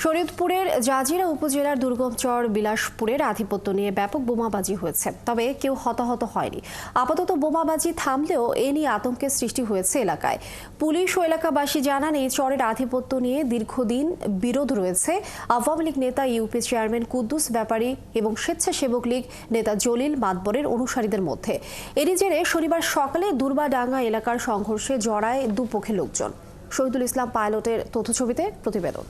শরীয়তপুরের জাজিরা উপজেলার দুর্গম চর বিলাসপুরের আধিপত্য নিয়ে ব্যাপক বোমাবাজি হয়েছে, তবে কেউ হতাহত হয়নি। আপাতত বোমাবাজি থামলেও এ নিয়ে আতঙ্কের সৃষ্টি হয়েছে এলাকায়। পুলিশ ও এলাকাবাসী জানান, এই চরের আধিপত্য নিয়ে দীর্ঘদিন বিরোধ রয়েছে আওয়ামী লীগ নেতা ইউপি চেয়ারম্যান কুদ্দুস ব্যাপারী এবং স্বেচ্ছাসেবক লীগ নেতা জলিল মাতবরের অনুসারীদের মধ্যে। এরই জেরে শনিবার সকালে দুর্বাডাঙ্গা এলাকার সংঘর্ষে জড়ায় দুপক্ষের লোকজন। শহীদুল ইসলাম পাইলটের তথ্যছবিতে প্রতিবেদন।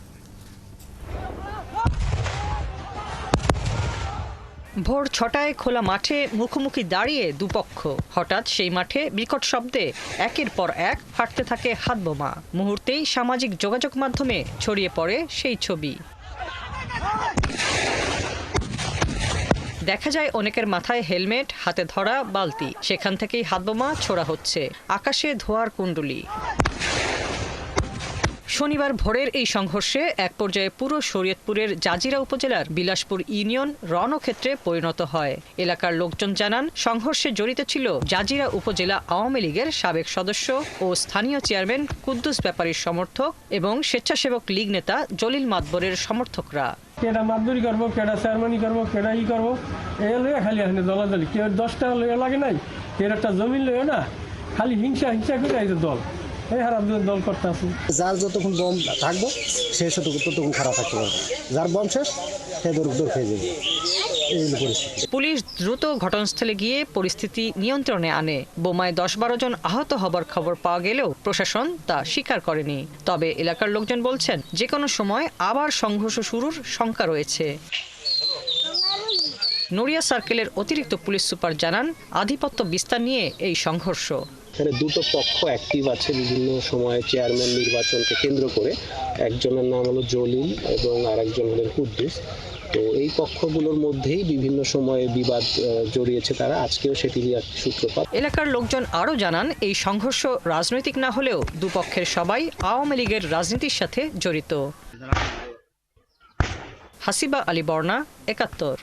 ভোর ৬টায় খোলা মাঠে মুখোমুখি দাঁড়িয়ে দুপক্ষ। হঠাৎ সেই মাঠে বিকট শব্দে একের পর এক ফাটতে থাকে হাত বোমা। মুহূর্তেই সামাজিক যোগাযোগ মাধ্যমে ছড়িয়ে পড়ে সেই ছবি। দেখা যায় অনেকের মাথায় হেলমেট, হাতে ধরা বালতি। সেখান থেকেই হাত বোমা ছোড়া হচ্ছে। আকাশে ধোঁয়ার কুণ্ডলী। শনিবার ভোরের এই সংঘর্ষে এক পর্যায়ে পুরো শরীয়তপুরের জাজিরা উপজেলার বিলাসপুর ইউনিয়ন রণক্ষেত্রে পরিণত হয়। এলাকার লোকজন জানান, সংঘর্ষে জড়িত ছিল জাজিরা উপজেলা আওয়ামী লীগের সাবেক সদস্য ও স্থানীয় চেয়ারম্যান কুদ্দুস ব্যাপারীর সমর্থক এবং স্বেচ্ছাসেবক লীগ নেতা জলিল মাতবরের সমর্থকরা। কেডা মাতবরি করবো, কেডা চেয়ারম্যানই করবো, কেডা ই করবো, এ লইয়া খালি আসলে দলাদলি। কেউ 10 টাকা লইয়া লাগে নাই, এর একটা জমি লইয়া না, খালি হিংসা করে এই দল এই হারাম দল করতে আসি। যার যতক্ষণ বম থাকবো সে ততক্ষণ খারাপ থাকতে পারবে, যার বম শেষ সে দৌড় খেয়ে যাবে। পুলিশ দ্রুত ঘটনাস্থলে গিয়ে পরিস্থিতি নিয়ন্ত্রণে আনে। বোমায় 10-12 জন আহত হবার খবর পাওয়া গেলেও প্রশাসন তা স্বীকার করেনি। তবে এলাকার লোকজন বলছেন, যে কোনো সময় আবার সংঘর্ষ শুরুর শঙ্কা রয়েছে। নড়িয়া সার্কেলের অতিরিক্ত পুলিশ সুপার জানান, আধিপত্য বিস্তার নিয়ে এই সংঘর্ষ। এখানে দুটো পক্ষ অ্যাক্টিভ আছে বিভিন্ন সময়ে চেয়ারম্যান নির্বাচনকে কেন্দ্র করে। একজনের নাম হলো জলিল এবং আরেকজন হলেন কুদ্দুস। তো এই পক্ষগুলোর মধ্যেই বিভিন্ন সময়ে বিবাদ জড়িয়েছে তারা। আজকেও সেটিরই এক সূত্রপাত। এলাকার লোকজন আরও জানান, এই সংঘর্ষ রাজনৈতিক না হলেও দুপক্ষের সবাই আওয়ামী লীগের রাজনীতির সাথে জড়িত। হাসিবা আলী বর্ণা, ৭১।